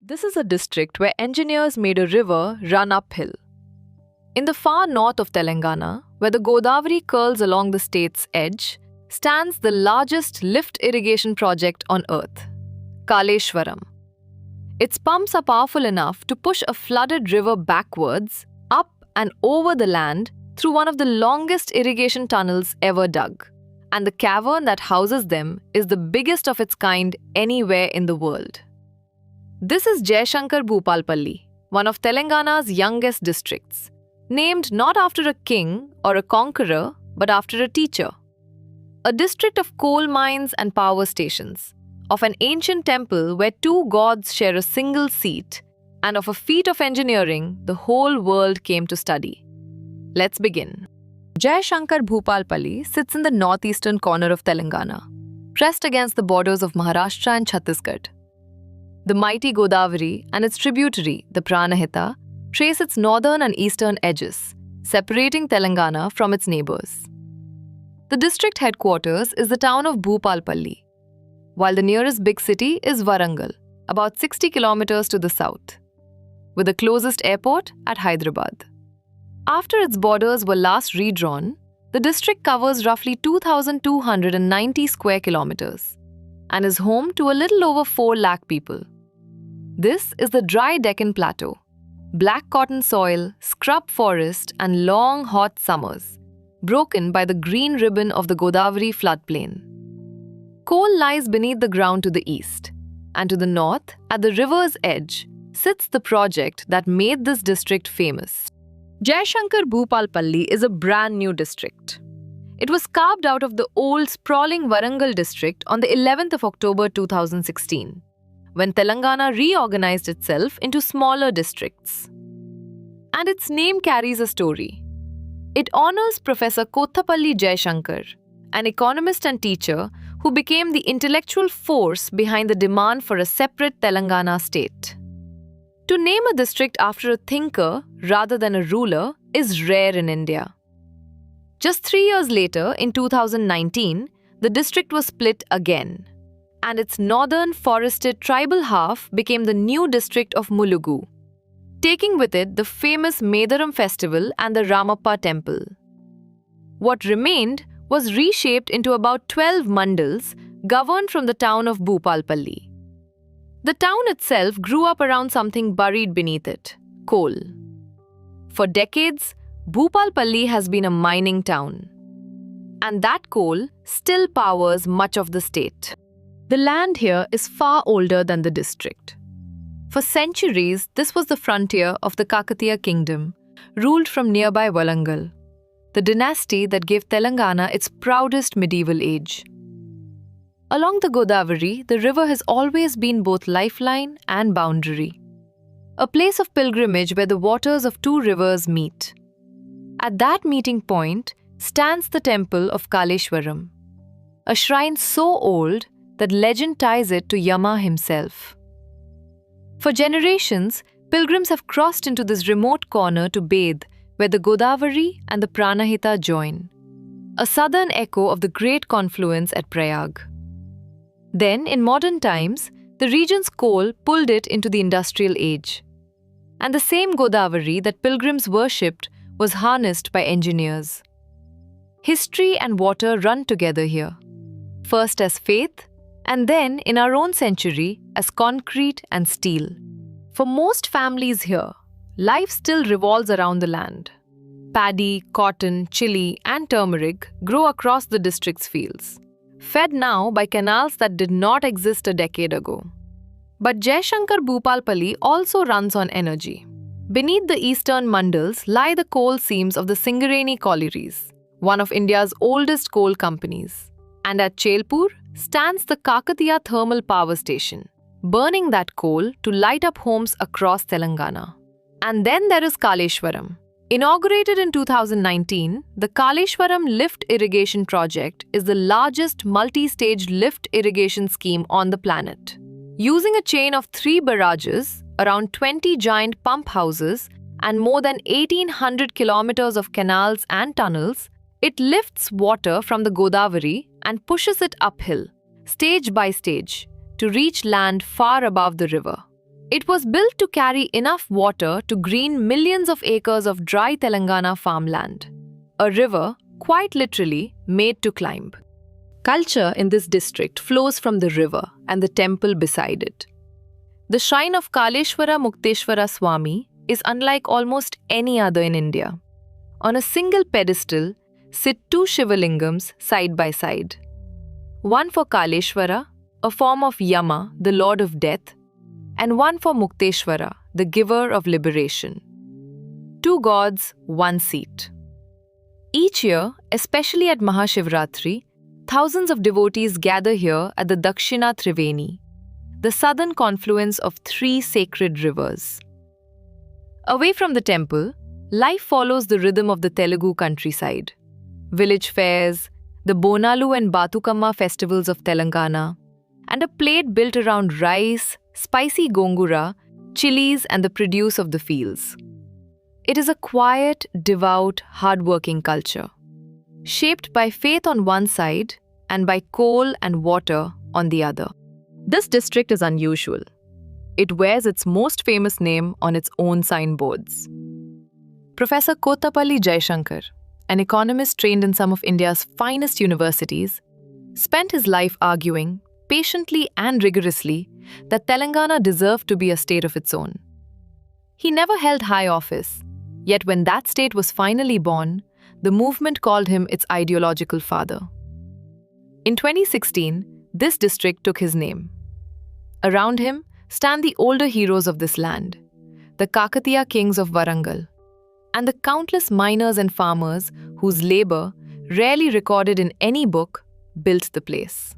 This is a district where engineers made a river run uphill. In the far north of Telangana, where the Godavari curls along the state's edge, stands the largest lift irrigation project on earth, Kaleshwaram. Its pumps are powerful enough to push a flooded river backwards, up and over the land through one of the longest irrigation tunnels ever dug. And the cavern that houses them is the biggest of its kind anywhere in the world. This is Jayashankar Bhupalpally, one of Telangana's youngest districts, named not after a king or a conqueror, but after a teacher. A district of coal mines and power stations, of an ancient temple where two gods share a single seat, and of a feat of engineering the whole world came to study. Let's begin. Jayashankar Bhupalpally sits in the northeastern corner of Telangana, pressed against the borders of Maharashtra and Chhattisgarh. The mighty Godavari and its tributary, the Pranahita, trace its northern and eastern edges, separating Telangana from its neighbors. The district headquarters is the town of Bhupalpally, while the nearest big city is Warangal, about 60 kilometers to the south, with the closest airport at Hyderabad. After its borders were last redrawn, the district covers roughly 2,290 square kilometers and is home to a little over 4 lakh people. This is the dry Deccan Plateau, black cotton soil, scrub forest and long hot summers, broken by the green ribbon of the Godavari floodplain. Coal lies beneath the ground to the east, and to the north, at the river's edge, sits the project that made this district famous. Jayashankar Bhupalpally is a brand new district. It was carved out of the old sprawling Warangal district on the 11th of October 2016, when Telangana reorganized itself into smaller districts. And its name carries a story. It honors Professor Kothapalli Jayashankar, an economist and teacher who became the intellectual force behind the demand for a separate Telangana state. To name a district after a thinker rather than a ruler is rare in India. Just 3 years later, in 2019, the district was split again, and its northern forested tribal half became the new district of Mulugu, taking with it the famous Medaram festival and the Ramappa temple. What remained was reshaped into about 12 mandals governed from the town of Bhupalpally. The town itself grew up around something buried beneath it: coal. For decades, Bhupalpally has been a mining town, and that coal still powers much of the state. The land here is far older than the district. For centuries, this was the frontier of the Kakatiya kingdom, ruled from nearby Warangal, the dynasty that gave Telangana its proudest medieval age. Along the Godavari, the river has always been both lifeline and boundary, a place of pilgrimage where the waters of two rivers meet. At that meeting point stands the temple of Kaleshwaram, a shrine so old that legend ties it to Yama himself. For generations, pilgrims have crossed into this remote corner to bathe where the Godavari and the Pranahita join, a southern echo of the great confluence at Prayag. Then, in modern times, the region's coal pulled it into the industrial age. And the same Godavari that pilgrims worshipped was harnessed by engineers. History and water run together here, first as faith, and then, in our own century, as concrete and steel. For most families here, life still revolves around the land. Paddy, cotton, chili, and turmeric grow across the district's fields, fed now by canals that did not exist a decade ago. But Jayashankar Bhupalpally also runs on energy. Beneath the eastern mandals lie the coal seams of the Singareni collieries, one of India's oldest coal companies. And at Chelpur stands the Kakatiya thermal power station, burning that coal to light up homes across Telangana. And then there is Kaleshwaram. Inaugurated in 2019, the Kaleshwaram Lift Irrigation Project is the largest multi-stage lift irrigation scheme on the planet. Using a chain of 3 barrages, around 20 giant pump houses, and more than 1,800 kilometers of canals and tunnels, it lifts water from the Godavari and pushes it uphill, stage by stage, to reach land far above the river. It was built to carry enough water to green millions of acres of dry Telangana farmland. A river, quite literally, made to climb. Culture in this district flows from the river and the temple beside it. The shrine of Kaleshwara Mukteshwara Swami is unlike almost any other in India. On a single pedestal sit two Shivalingams side by side. One for Kaleshwara, a form of Yama, the lord of death, and one for Mukteshwara, the giver of liberation. Two gods, one seat. Each year, especially at Mahashivratri, thousands of devotees gather here at the Dakshina Triveni, the southern confluence of three sacred rivers. Away from the temple, life follows the rhythm of the Telugu countryside. Village fairs, the Bonalu and Batukamma festivals of Telangana, and a plate built around rice, spicy gongura, chilies, and the produce of the fields. It is a quiet, devout, hard-working culture, shaped by faith on one side and by coal and water on the other. This district is unusual. It wears its most famous name on its own signboards. Professor Kothapalli Jayashankar, an economist trained in some of India's finest universities, spent his life arguing, patiently and rigorously, that Telangana deserved to be a state of its own. He never held high office, yet when that state was finally born, the movement called him its ideological father. In 2016, this district took his name. Around him stand the older heroes of this land, the Kakatiya kings of Warangal, and the countless miners and farmers whose labor, rarely recorded in any book, built the place.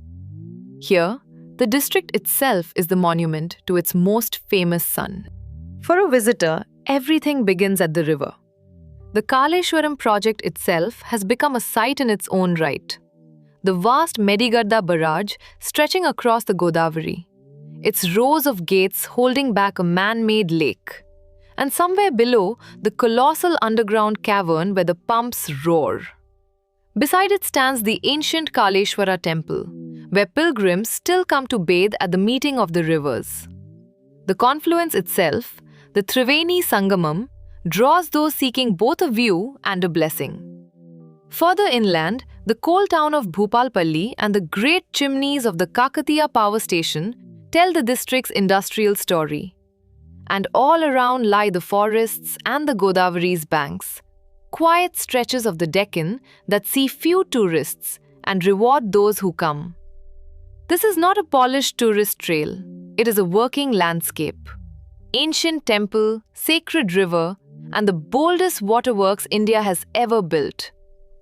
Here, the district itself is the monument to its most famous son. For a visitor, everything begins at the river. The Kaleshwaram project itself has become a site in its own right. The vast Medigadda barrage stretching across the Godavari, its rows of gates holding back a man-made lake, and somewhere below, the colossal underground cavern where the pumps roar. Beside it stands the ancient Kaleshwara temple, where pilgrims still come to bathe at the meeting of the rivers. The confluence itself, the Triveni Sangamam, draws those seeking both a view and a blessing. Further inland, the coal town of Bhupalpally and the great chimneys of the Kakatiya power station tell the district's industrial story. And all around lie the forests and the Godavari's banks, quiet stretches of the Deccan that see few tourists and reward those who come. This is not a polished tourist trail, it is a working landscape. Ancient temple, sacred river, and the boldest waterworks India has ever built,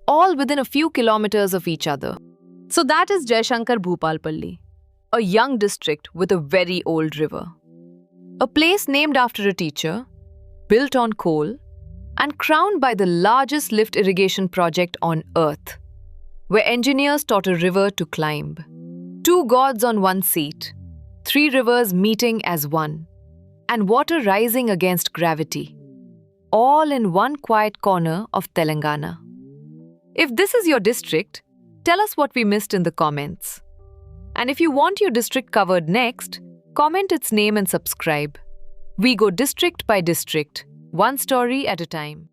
all within a few kilometers of each other. So that is Jayashankar Bhupalpally, a young district with a very old river. A place named after a teacher, built on coal, and crowned by the largest lift irrigation project on earth, where engineers taught a river to climb. Two gods on one seat, three rivers meeting as one, and water rising against gravity, all in one quiet corner of Telangana. If this is your district, tell us what we missed in the comments. And if you want your district covered next, comment its name and subscribe. We go district by district, one story at a time.